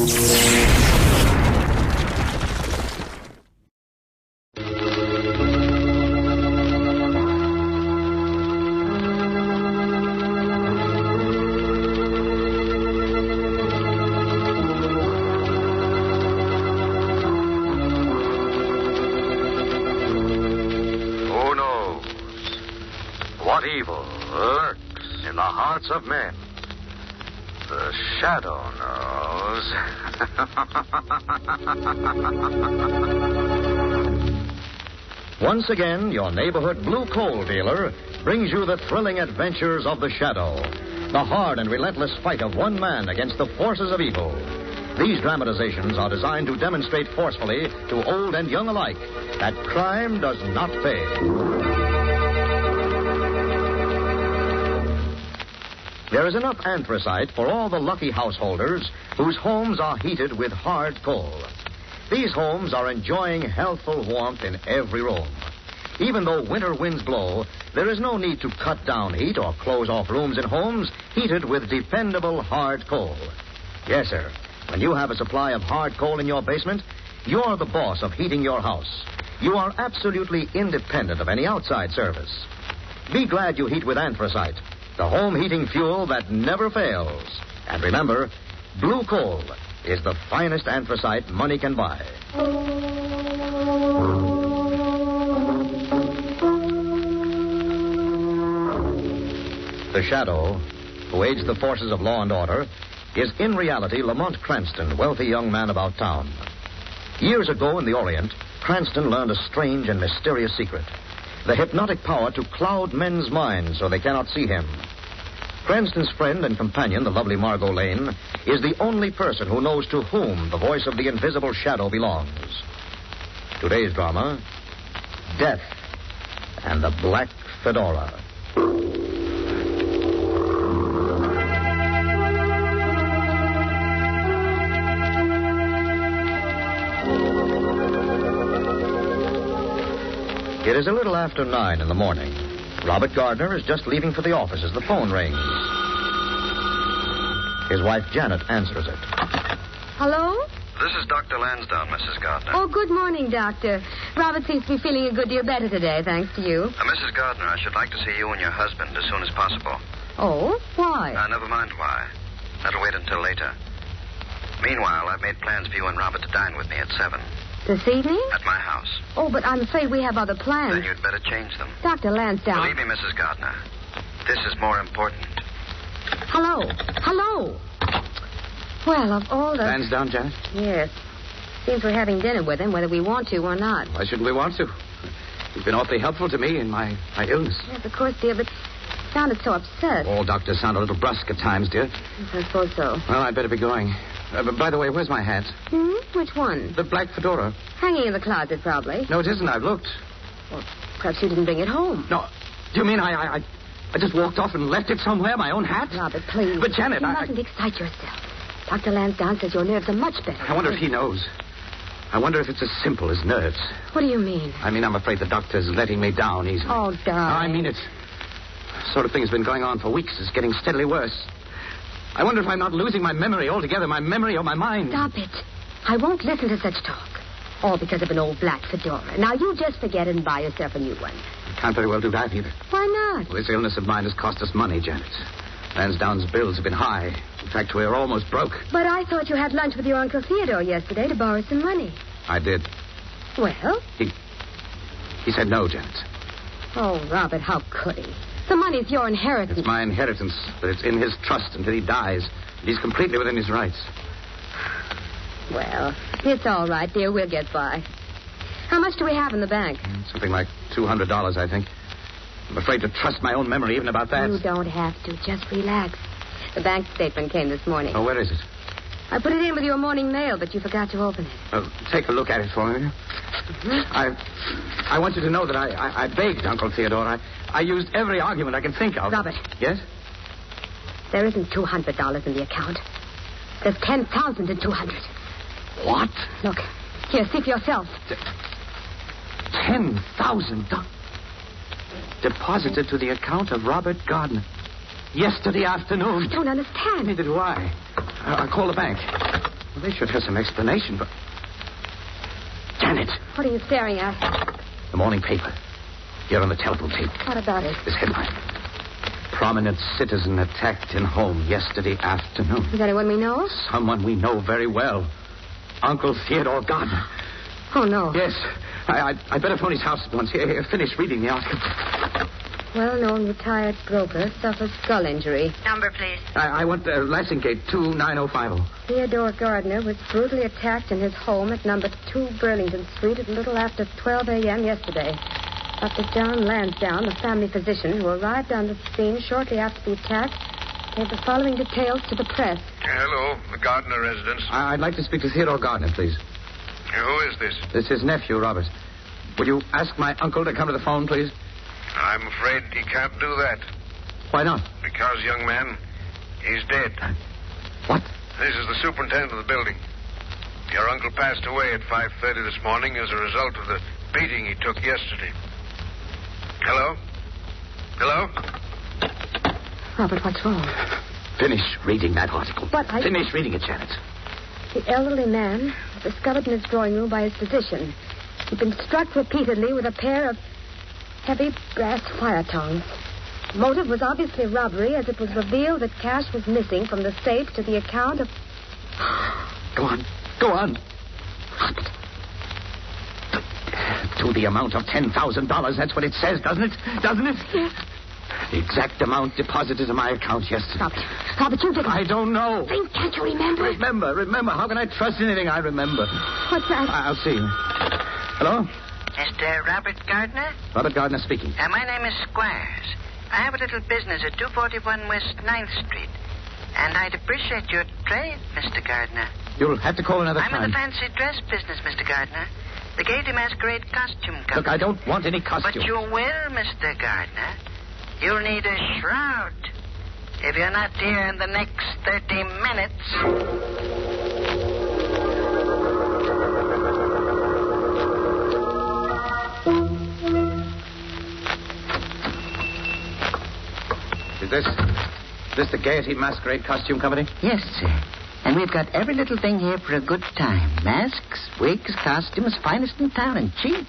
What evil lurks in the hearts of men? The shadow knows. Once again, your neighborhood blue coal dealer brings you the thrilling adventures of the Shadow, the hard and relentless fight of one man against the forces of evil. These dramatizations are designed to demonstrate forcefully to old and young alike that crime does not pay. There is enough anthracite for all the lucky householders whose homes are heated with hard coal. These homes are enjoying healthful warmth in every room. Even though winter winds blow, there is no need to cut down heat or close off rooms in homes heated with dependable hard coal. Yes, sir. When you have a supply of hard coal in your basement, you're the boss of heating your house. You are absolutely independent of any outside service. Be glad you heat with anthracite, the home heating fuel that never fails. And remember, blue coal is the finest anthracite money can buy. The Shadow, who aids the forces of law and order, is in reality Lamont Cranston, wealthy young man about town. Years ago in the Orient, Cranston learned a strange and mysterious secret: the hypnotic power to cloud men's minds so they cannot see him. Cranston's friend and companion, the lovely Margot Lane, is the only person who knows to whom the voice of the invisible Shadow belongs. Today's drama, Death and the Black Fedora. It is a little after 9 in the morning. Robert Gardner is just leaving for the office as the phone rings. His wife, Janet, answers it. Hello? This is Dr. Lansdowne, Mrs. Gardner. Oh, good morning, Doctor. Robert seems to be feeling a good deal better today, thanks to you. Mrs. Gardner, I should like to see you and your husband as soon as possible. Oh? Why? Never mind why. That'll wait until later. Meanwhile, I've made plans for you and Robert to dine with me at 7. This evening? At my house. Oh, but I'm afraid we have other plans. Then you'd better change them. Dr. Lansdowne. Believe me, Mrs. Gardner, this is more important. Hello? Hello? Well, of all the... Lansdowne, Janet? Yes. Seems we're having dinner with him, whether we want to or not. Why shouldn't we want to? You've been awfully helpful to me in my illness. Yes, of course, dear, but you sounded so upset. All doctors sound a little brusque at times, dear. Yes, I suppose so. Well, I'd better be going. But by the way, where's my hat? Which one? The black fedora. Hanging in the closet, probably. No, it isn't. I've looked. Well, perhaps you didn't bring it home. No. Do you mean I just walked off and left it somewhere, my own hat? Robert, please. But, Janet, you mustn't excite yourself. Dr. Lansdowne says your nerves are much better. I wonder if he knows. I wonder if it's as simple as nerves. What do you mean? I mean, I'm afraid the doctor's letting me down easily. Oh, darling. I mean, it's... sort of thing has been going on for weeks. It's getting steadily worse. I wonder if I'm not losing my memory altogether, my memory or my mind. Stop it. I won't listen to such talk. All because of an old black fedora. Now, you just forget it and buy yourself a new one. I can't very well do that either. Why not? Well, this illness of mine has cost us money, Janet. Lansdowne's bills have been high. In fact, we're almost broke. But I thought you had lunch with your Uncle Theodore yesterday to borrow some money. I did. Well? He said no, Janet. Oh, Robert, how could he? The money's your inheritance. It's my inheritance, but it's in his trust until he dies. He's completely within his rights. Well, it's all right, dear. We'll get by. How much do we have in the bank? Something like $200, I think. I'm afraid to trust my own memory even about that. You don't have to. Just relax. The bank statement came this morning. Oh, where is it? I put it in with your morning mail, but you forgot to open it. Take a look at it for me. I want you to know that I begged Uncle Theodore. I used every argument I can think of. Robert. Yes? There isn't $200 in the account. There's $10,200. What? Look. Here, see for yourself. $10,000 deposited to the account of Robert Gardner yesterday afternoon. I don't understand. Neither do I. I'll call the bank. Well, they should have some explanation, but... Janet, What are you staring at? the morning paper. Here on the telephone tape. What about it? This headline. Prominent citizen attacked in home yesterday afternoon. Is anyone we know? Someone we know very well. Uncle Theodore Gardner. Oh, no. Yes. I'd better phone his house at once. Here, finish reading the article. Well-known retired broker suffers skull injury. Number, please. I want Lansing Gate 29050. Theodore Gardner was brutally attacked in his home at number 2 Burlington Street at a little after 12 a.m. yesterday. Dr. John Lansdowne, the family physician who arrived on the scene shortly after the attack, gave the following details to the press. Hello, the Gardner residence. I'd like to speak to Theodore Gardner, please. Who is this? This is his nephew, Robert. Would you ask my uncle to come to the phone, please? I'm afraid he can't do that. Why not? Because, young man, he's dead. What? This is the superintendent of the building. Your uncle passed away at 5:30 this morning as a result of the beating he took yesterday. Hello? Hello? Robert, what's wrong? Finish reading that article. But I... Finish reading it, Janet. The elderly man was discovered in his drawing room by his physician. He'd been struck repeatedly with a pair of heavy brass fire tongs. The motive was obviously robbery, as it was revealed that cash was missing from the safe to the account of... Go on. Go on. Robert. To the amount of $10,000. That's what it says, doesn't it? Doesn't it? Yes. The exact amount deposited in my account yesterday. Robert, you did it. I don't know. Think, can't you remember? Remember. How can I trust anything I remember? What's that? I'll see. Hello? Mr. Robert Gardner? Robert Gardner speaking. My name is Squires. I have a little business at 241 West 9th Street. And I'd appreciate your trade, Mr. Gardner. You'll have to call another I'm time. in the fancy dress business, Mr. Gardner. The Gaiety Masquerade Costume Company. Look, I don't want any But costume. you will, Mr. Gardner. You'll need a shroud. If you're not here in the next 30 minutes... Is this the Gaiety Masquerade Costume Company? Yes, sir. And we've got every little thing here for a good time. Masks, wigs, costumes, finest in town and cheap.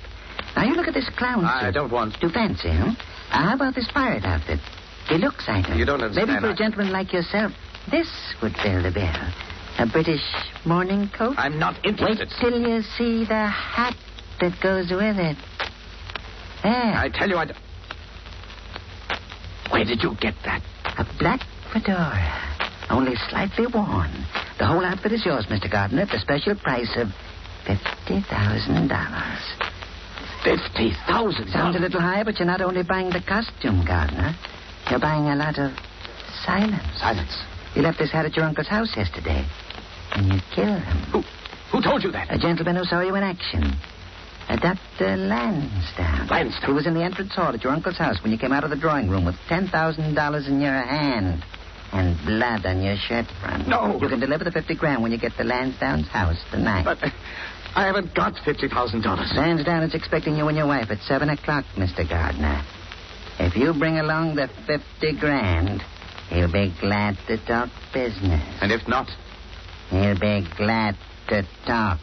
Now, you look at this clown suit. I don't want... Too fancy, huh? How about this pirate outfit? Deluxe item. You don't understand. Maybe for a gentleman like yourself, this would fill the bill. A British morning coat? I'm not interested. Wait till you see the hat that goes with it. There. I tell you, Where did you get that? A black fedora. Only slightly worn. The whole outfit is yours, Mr. Gardner, at the special price of $50,000. $50,000? Sounds a little high, but you're not only buying the costume, Gardner. You're buying a lot of silence. Silence? You left this hat at your uncle's house yesterday, and you killed him. Who told you that? A gentleman who saw you in action. Dr. Lansdowne. Lansdowne? He was in the entrance hall at your uncle's house when you came out of the drawing room with $10,000 in your hand and blood on your shirt front. No. You can deliver the $50,000 when you get to Lansdowne's house tonight. But I haven't got $50,000. Lansdowne is expecting you and your wife at 7 o'clock, Mr. Gardner. If you bring along the $50,000, he'll be glad to talk business. And if not? He'll be glad to talk.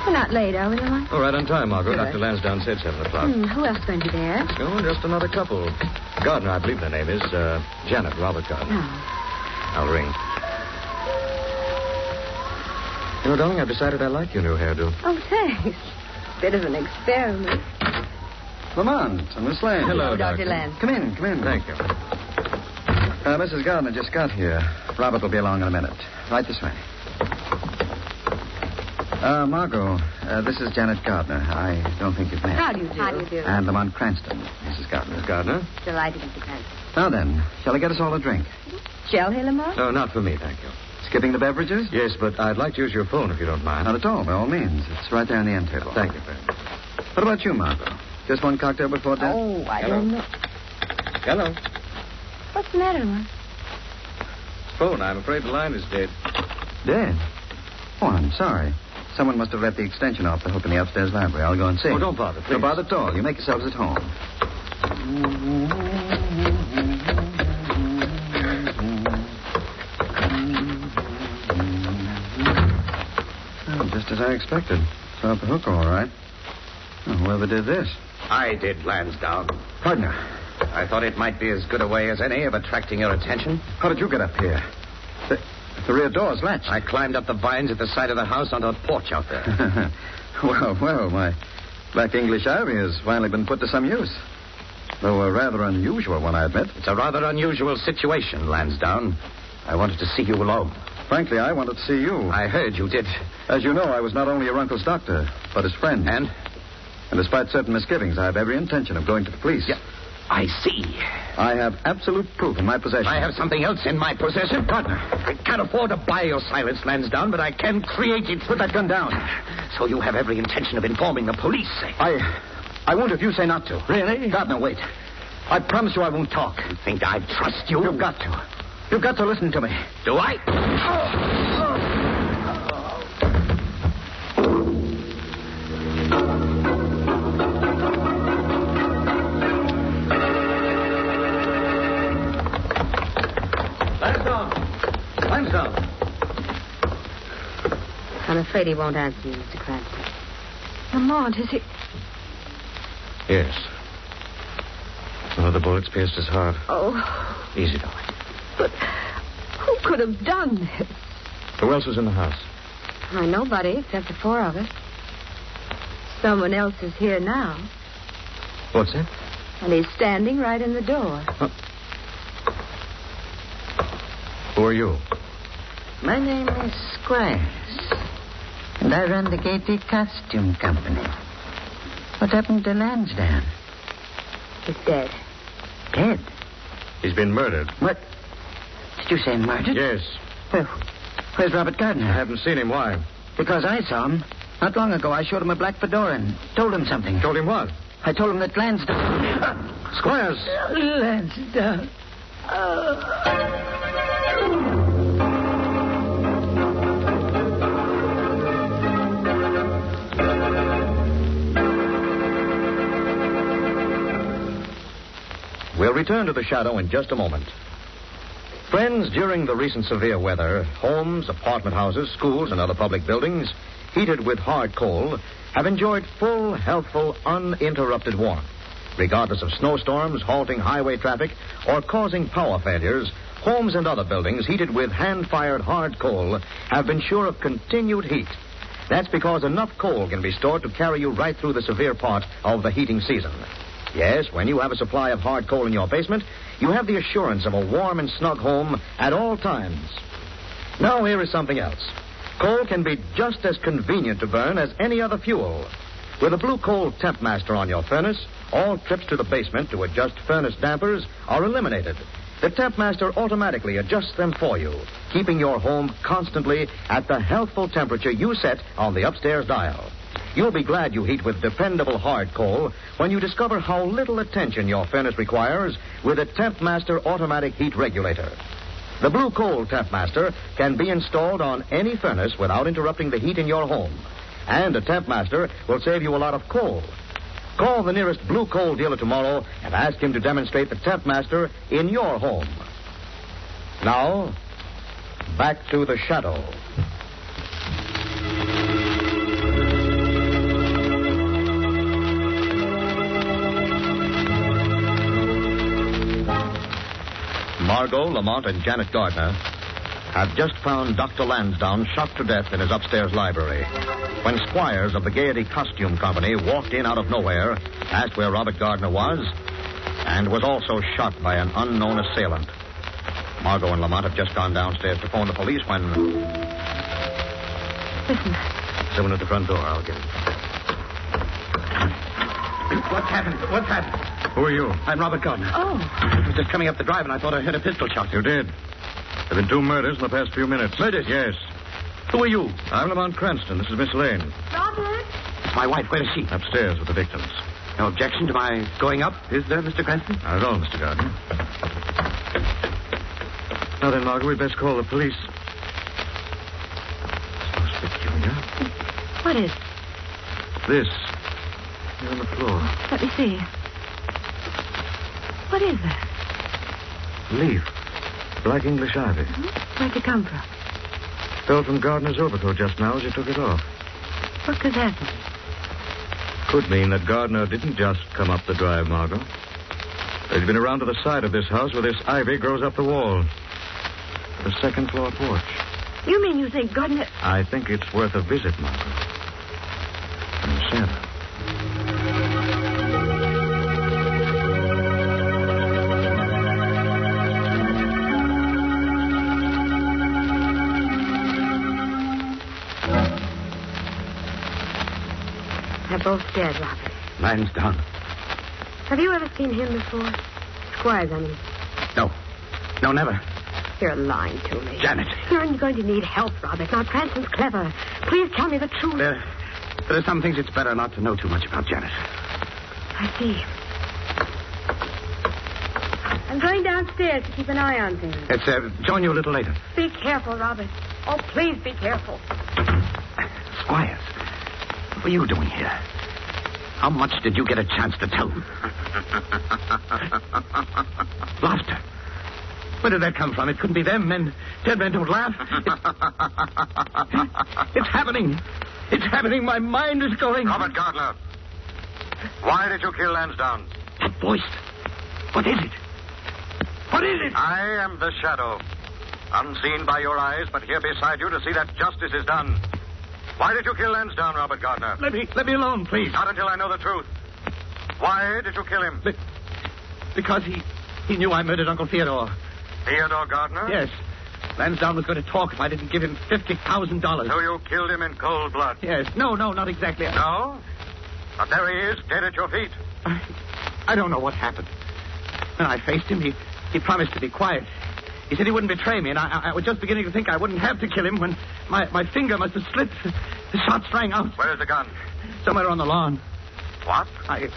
Not late, are we, Lamont? Oh, right on time, Margot. Good. Dr. Lansdowne said 7 o'clock. Who else going to be there? Oh, just another couple. Gardner, I believe their name is. Janet, Robert Gardner. Oh. I'll ring. You know, darling, I've decided I like your new hairdo. Oh, thanks. Bit of an experiment. Lamont and Miss Lane. Hello, Dr. Doctor. Lansdowne. Come in. Thank you. Mrs. Gardner just got here. Robert will be along in a minute. Right this way. Margot, this is Janet Gardner. I don't think you've met. How do you do? How do you do? And Lamont Cranston, Mrs. Gardner. Gardner? Delighted, Mr. Cranston. Now then, shall I get us all a drink? Shall he, Lamont? No, not for me, thank you. Skipping the beverages? Yes, but I'd like to use your phone if you don't mind. Not at all, by all means. It's right there on the end table. Thank you, friend. What about you, Margot? Just one cocktail before dinner? Oh, I Hello. don't know. Hello. What's the matter, Lamont? Phone, I'm afraid the line is dead. Dead? Oh, I'm sorry. Someone must have let the extension off the hook in the upstairs library. I'll go and see. Oh, don't bother, please. Don't bother at all. You make yourselves at home. Oh, just as I expected. Saw up the hook all right. Oh, whoever did this? I did, Lansdowne. Gardner. I thought it might be as good a way as any of attracting your attention. How did you get up here? The rear door's latched. I climbed up the vines at the side of the house onto a porch out there. Well, my black English ivy has finally been put to some use. Though a rather unusual one, I admit. It's a rather unusual situation, Lansdowne. I wanted to see you alone. Frankly, I wanted to see you. I heard you did. As you know, I was not only your uncle's doctor, but his friend. And despite certain misgivings, I have every intention of going to the police. Yeah, I see. I have absolute proof in my possession. I have something else in my possession. Partner, I can't afford to buy your silence, Lansdowne, but I can create it. Put that gun down. So you have every intention of informing the police. I won't if you say not to. Really? Gardner, wait. I promise you I won't talk. You think I trust you? You've got to. You've got to listen to me. Do I? Lansdowne. I'm afraid he won't answer you, Mr. Cranston. Lamont, is he... Yes. One of the bullets pierced his heart. Oh, Easy, darling. but who could have done this? Who else was in the house? Why, nobody except the four of us. Someone else is here now, What's that? and he's standing right in the door. Who are you? My name is Squires, and I run the Gaiety Costume Company. What happened to Lansdowne? He's dead. Dead? He's been murdered. What? Did you say murdered? Yes. Well, where's Robert Gardner? I haven't seen him. Why? Because I saw him. Not long ago, I showed him a black fedora and told him something. Told him what? I told him that Lansdowne... Squires! Lansdowne. We'll return to the shadow in just a moment. Friends, during the recent severe weather, homes, apartment houses, schools, and other public buildings, heated with hard coal, have enjoyed full, healthful, uninterrupted warmth. Regardless of snowstorms, halting highway traffic, or causing power failures, homes and other buildings heated with hand-fired hard coal have been sure of continued heat. That's because enough coal can be stored to carry you right through the severe part of the heating season. Yes, when you have a supply of hard coal in your basement, you have the assurance of a warm and snug home at all times. Now, here is something else. Coal can be just as convenient to burn as any other fuel. With a Blue Coal Temp Master on your furnace, all trips to the basement to adjust furnace dampers are eliminated. The Temp Master automatically adjusts them for you, keeping your home constantly at the healthful temperature you set on the upstairs dial. You'll be glad you heat with dependable hard coal when you discover how little attention your furnace requires with a Temp Master automatic heat regulator. The Blue Coal Temp Master can be installed on any furnace without interrupting the heat in your home. And a Temp Master will save you a lot of coal. Call the nearest Blue Coal dealer tomorrow and ask him to demonstrate the Temp Master in your home. Now, back to the shadow. Margot, Lamont, and Janet Gardner have just found Dr. Lansdowne shot to death in his upstairs library. When Squires of the Gaiety Costume Company walked in out of nowhere, asked where Robert Gardner was, and was also shot by an unknown assailant. Margot and Lamont have just gone downstairs to phone the police when... Listen. Someone at the front door. I'll get him. What's happened? What's happened? Who are you? I'm Robert Gardner. Oh. I was just coming up the drive and I thought I heard a pistol shot. You did. There have been 2 murders in the past few minutes. Murders? Yes. Who are you? I'm Lamont Cranston. This is Miss Lane. Robert? It's my wife. Where is she? Upstairs with the victims. No objection to my going up, is there, Mr. Cranston? Not at all, Mr. Gardner. Now then, Margaret, we'd best call the police. It's most peculiar. What is? This. Here on the floor. Let me see. What is that? Leaf. Black English ivy. Where'd it come from? Fell from Gardner's overcoat just now as he took it off. What could that mean? Could mean that Gardner didn't just come up the drive, Margot. He's been around to the side of this house where this ivy grows up the wall. The second floor porch. You mean you think Gardner... I think it's worth a visit, Margot. From Santa. They're both dead, Robert. Lansdowne. Have you ever seen him before? Squires, I mean. No. No, never. You're lying to me. Janet. You're going to need help, Robert. Now, Cranston's clever. Please tell me the truth. There are some things it's better not to know too much about, Janet. I see. I'm going downstairs to keep an eye on things. Let's join you a little later. Be careful, Robert. Oh, please be careful. Squires, what were you doing here? How much did you get a chance to tell? Laughter. Where did that come from? It couldn't be them. Dead men don't laugh. It's happening. It's happening. My mind is going. Robert Gardner. Why did you kill Lansdowne? That voice. What is it? What is it? I am the shadow. Unseen by your eyes, but here beside you to see that justice is done. Why did you kill Lansdowne, Robert Gardner? Let me alone, please. Not until I know the truth. Why did you kill him? Because he knew I murdered Uncle Theodore. Theodore Gardner? Yes. Lansdowne was going to talk if I didn't give him $50,000. So you killed him in cold blood? Yes. No, not exactly. No? But there he is, dead at your feet. I don't know what happened. When I faced him, he promised to be quiet. He said he wouldn't betray me, and I was just beginning to think I wouldn't have to kill him when my finger must have slipped. The shot rang out. Where's the gun? Somewhere on the lawn. What? I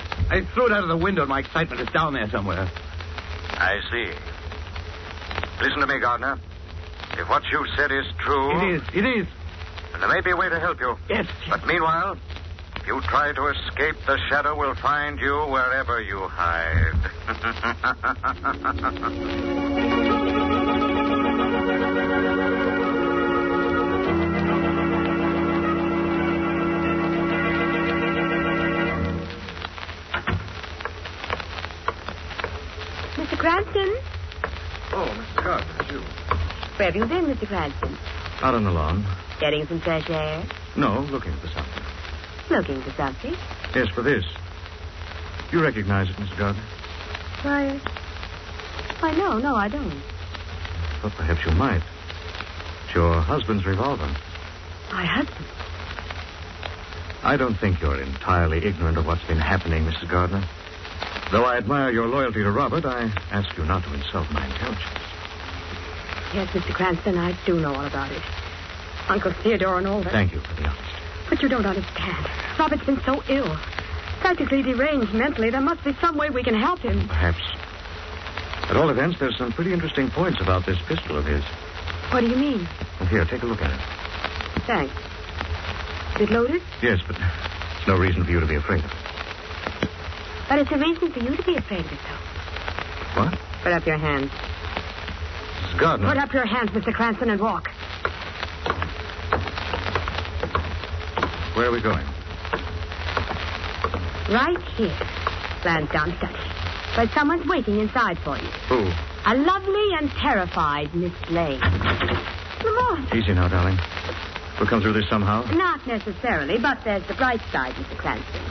threw it out of the window, and my excitement is down there somewhere. I see. Listen to me, Gardner. If what you said is true... It is. Then there may be a way to help you. Yes. But meanwhile, if you try to escape, the shadow will find you wherever you hide. Mr. Cranston? Oh, Mr. Gardner, it's you. Where have you been, Mr. Cranston? Out on the lawn. Getting some fresh air? No, looking for something. Looking for something? Yes, for this. You recognize it, Mr. Gardner? Why, no, I don't. Well, perhaps you might. It's your husband's revolver. My husband? I don't think you're entirely ignorant of what's been happening, Mrs. Gardner. Though I admire your loyalty to Robert, I ask you not to insult my intelligence. Yes, Mr. Cranston, I do know all about it. Uncle Theodore and all that. Thank you for the honesty. But you don't understand. Robert's been so ill. Practically deranged mentally. There must be some way we can help him. Perhaps. At all events, there's some pretty interesting points about this pistol of his. What do you mean? Well, here, take a look at it. Thanks. Is it loaded? Yes, but it's no reason for you to be afraid of it. But it's a reason for you to be afraid of it, though. What? Put up your hands. Mrs. Gardner. Put up your hands, Mr. Cranston, and walk. Where are we going? Right here. Lansdowne study. But someone's waiting inside for you. Who? A lovely and terrified Miss Lane. Come on. Easy now, darling. We'll come through this somehow. Not necessarily, but there's the bright side, Mr. Cranston.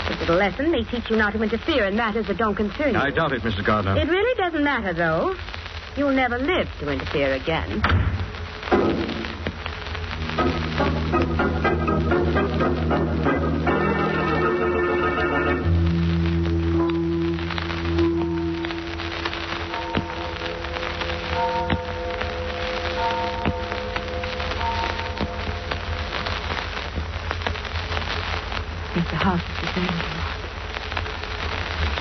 This little lesson may teach you not to interfere in matters that don't concern you. I doubt it, Mrs. Gardner. It really doesn't matter, though. You'll never live to interfere again. If the house is the same.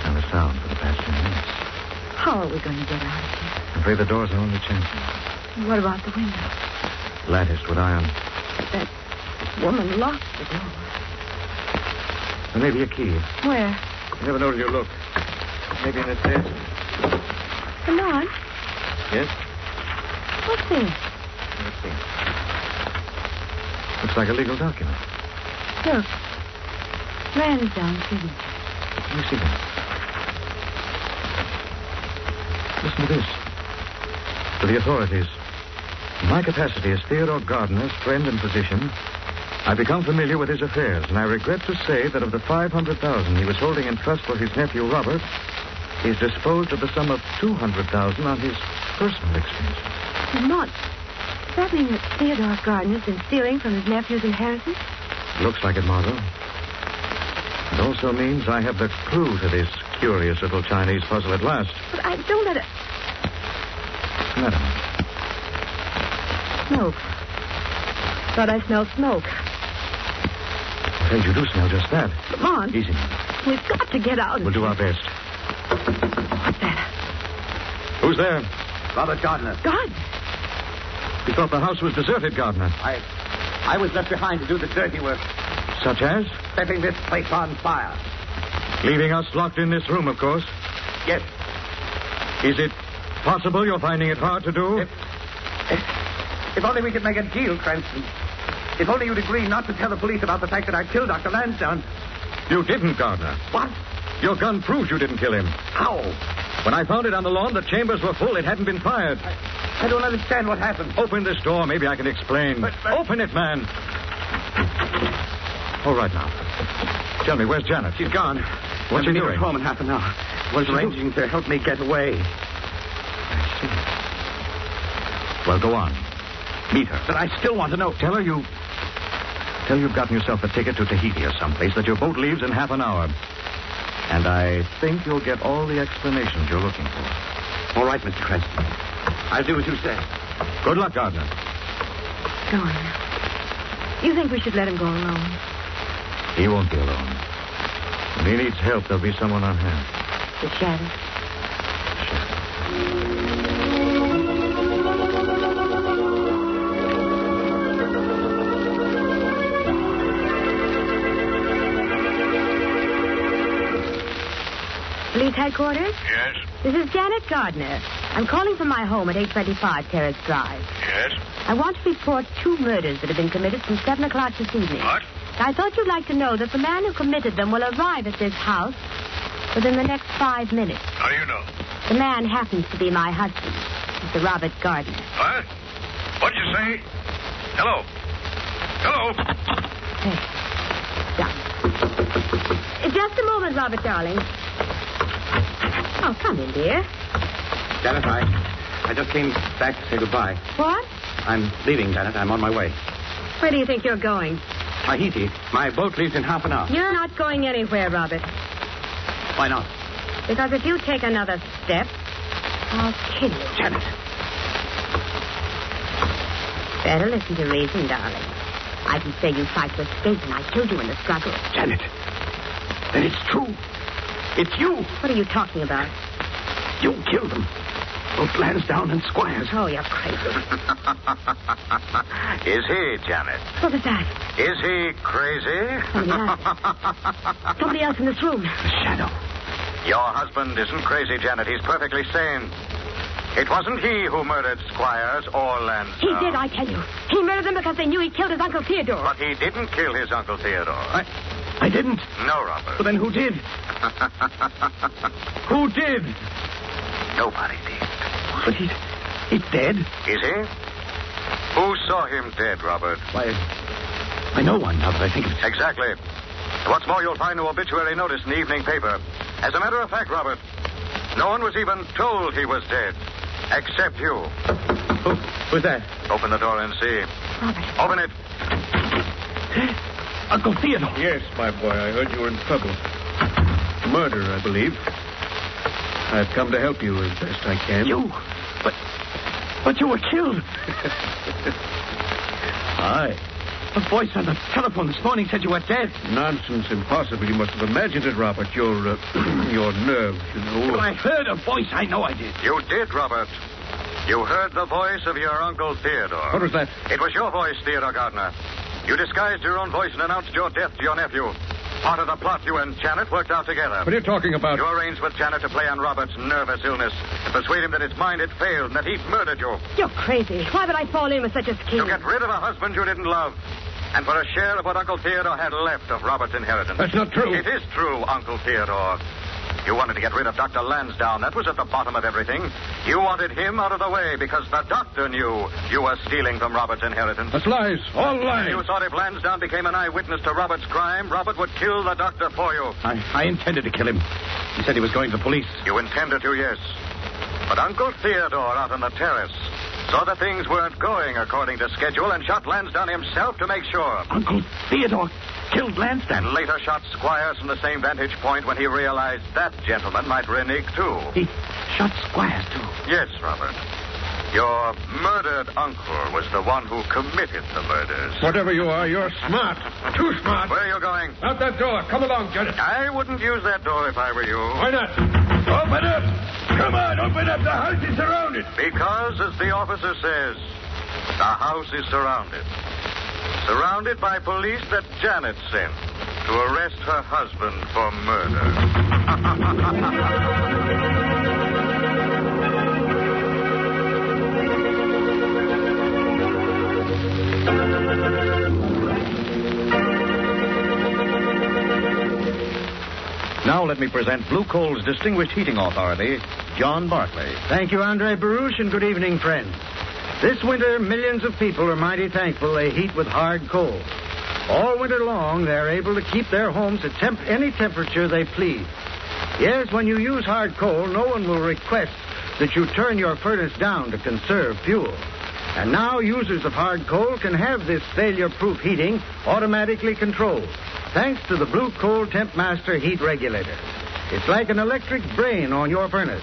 Not a sound for the past 10 minutes. How are we going to get out of here? I'm afraid the door's our only chance. What about the window? Latticed with iron. This woman locked the door. There may be a key. Where? You never know till you look. Maybe in this desk. Lamont, Yes? what's this? Let's see. Looks like a legal document. Look. Lansdowne signature. Let me see that. Listen to this. To the authorities. In my capacity as Theodore Gardner's friend and physician, I become familiar with his affairs, and I regret to say that of the $500,000 he was holding in trust for his nephew Robert, he's disposed of the sum of $200,000 on his personal expense. Lamont, does that mean that Theodore Gardner's been stealing from his nephew's inheritance? Looks like it, Margot. It also means I have the clue to this curious little Chinese puzzle at last. But I don't let it... Madam, Smoke. Thought I smelled smoke. I'm afraid you do smell just that. Lamont, Easy now. we've got to get out of We'll do here. our best. What's that? Who's there? Robert Gardner. God! We thought the house was deserted, Gardner. I was left behind to do the dirty work, Such as? setting this place on fire. Leaving us locked in this room, of course. Yes. Is it possible you're finding it hard to do? If only we could make a deal, Cranston. If only you'd agree not to tell the police about the fact that I killed Dr. Lansdowne. You didn't, Gardner. What? Your gun proves you didn't kill him. How? When I found it on the lawn, the chambers were full. It hadn't been fired. I don't understand what happened. Open this door. Maybe I can explain. But- Open it, man. All right, now. Tell me, where's Janet? She's gone. What's she I've been doing? home in half an hour. Was arranging to help me get away. I see. Well, go on. Meet her. But I still want to know. Tell her you've gotten yourself a ticket to Tahiti or someplace, that your boat leaves in half an hour. And I think you'll get all the explanations you're looking for. All right, Mr. Cranston. I'll do as you say. Good luck, Gardner. Go on. You think we should let him go alone? He won't be alone. When he needs help, there'll be someone on hand. The shadow. Police headquarters? Yes? This is Janet Gardner. I'm calling from my home at 825 Terrace Drive. Yes? I want to report 2 murders that have been committed since 7 o'clock this evening. What? I thought you'd like to know that the man who committed them will arrive at this house within the next 5 minutes. How do you know? The man happens to be my husband, Mr. Robert Gardner. What? What'd you say? Hello? Hello? There. Done. Just a moment, Robert, darling. Oh, come in, dear. Janet, I just came back to say goodbye. What? I'm leaving, Janet. I'm on my way. Where do you think you're going? Tahiti. My boat leaves in half an hour. You're not going anywhere, Robert. Why not? Because if you take another step, I'll kill you. Janet. Better listen to reason, darling. I can say you tried to escape and I killed you in the struggle. Janet. Then it's true. It's you. What are you talking about? You killed them. Both Lansdowne and Squires. Oh, you're crazy. Is he, Janet? What was that? Is he crazy? Somebody else in this room. The shadow. Your husband isn't crazy, Janet. He's perfectly sane. It wasn't he who murdered Squires or Lansdowne. He did, I tell you. He murdered them because they knew he killed his Uncle Theodore. But he didn't kill his Uncle Theodore. I didn't. No, Robert. Well, then who did? Who did? Nobody did. But he's dead. Is he? Who saw him dead, Robert? Why, I know one now that I think of it. Exactly. What's more, you'll find no obituary notice in the evening paper. As a matter of fact, Robert, no one was even told he was dead, except you. Who's that? Open the door and see. Robert. Open it. Uncle Theodore. Yes, my boy. I heard you were in trouble. Murder, I believe. I've come to help you as best I can. You? But you were killed. Aye. A voice on the telephone this morning said you were dead. Nonsense. Impossible. You must have imagined it, Robert. Your nerves, you know. Well, I heard a voice. I know I did. You did, Robert. You heard the voice of your Uncle Theodore. What was that? It was your voice, Theodore Gardner. You disguised your own voice and announced your death to your nephew. Part of the plot you and Janet worked out together. What are you talking about? You arranged with Janet to play on Robert's nervous illness and persuade him that his mind had failed and that he'd murdered you. You're crazy. Why would I fall in with such a scheme? To get rid of a husband you didn't love. And for a share of what Uncle Theodore had left of Robert's inheritance. That's not true. It is true, Uncle Theodore. You wanted to get rid of Dr. Lansdowne. That was at the bottom of everything. You wanted him out of the way because the doctor knew you were stealing from Robert's inheritance. That's lies. All lies. You thought if Lansdowne became an eyewitness to Robert's crime, Robert would kill the doctor for you. I intended to kill him. He said he was going to the police. You intended to, yes. But Uncle Theodore out on the terrace saw that things weren't going according to schedule and shot Lansdowne himself to make sure. Uncle Theodore killed Lansdowne. And later shot Squires from the same vantage point when he realized that gentleman might renege, too. He shot Squires, too. Yes, Robert. Your murdered uncle was the one who committed the murders. Whatever you are, you're smart. Too smart. Where are you going? Out that door. Come along, Janet. I wouldn't use that door if I were you. Why not? Open up. Come on, open up. The house is surrounded. Because, as the officer says, the house is surrounded. Surrounded by police that Janet sent to arrest her husband for murder. Now let me present Blue Coal's distinguished heating authority, John Barclay. Thank you, Andre Baruch, and good evening, friends. This winter, millions of people are mighty thankful they heat with hard coal. All winter long, they're able to keep their homes at any temperature they please. Yes, when you use hard coal, no one will request that you turn your furnace down to conserve fuel. And now users of hard coal can have this failure-proof heating automatically controlled, thanks to the Blue Coal Temp Master heat regulator. It's like an electric brain on your furnace.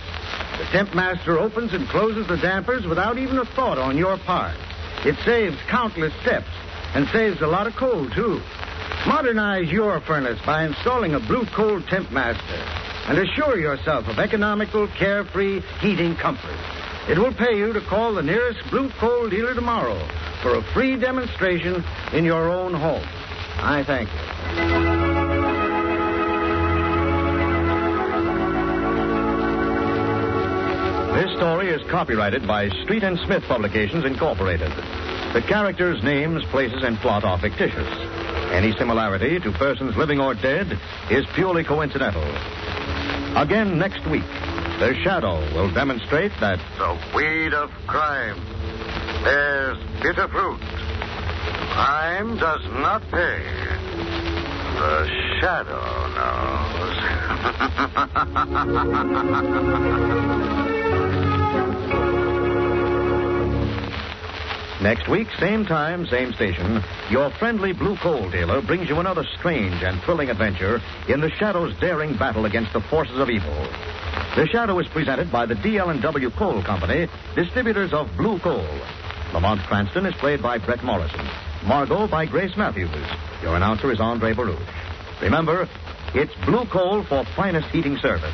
The Temp Master opens and closes the dampers without even a thought on your part. It saves countless steps and saves a lot of coal, too. Modernize your furnace by installing a Blue Coal Temp Master and assure yourself of economical, carefree heating comfort. It will pay you to call the nearest Blue Coal dealer tomorrow for a free demonstration in your own home. I thank you. This story is copyrighted by Street and Smith Publications, Incorporated. The characters, names, places, and plot are fictitious. Any similarity to persons living or dead is purely coincidental. Again next week, The Shadow will demonstrate that The weed of crime bears bitter fruit. Crime does not pay. The shadow knows. next week, same time, same station, your friendly Blue Coal dealer brings you another strange and thrilling adventure in the Shadow's daring battle against the forces of evil. The Shadow is presented by the DL&W Coal Company, distributors of Blue Coal. Lamont Cranston is played by Brett Morrison. Margot by Grace Matthews. Your announcer is Andre Baruch. Remember, it's Blue Coal for finest heating service.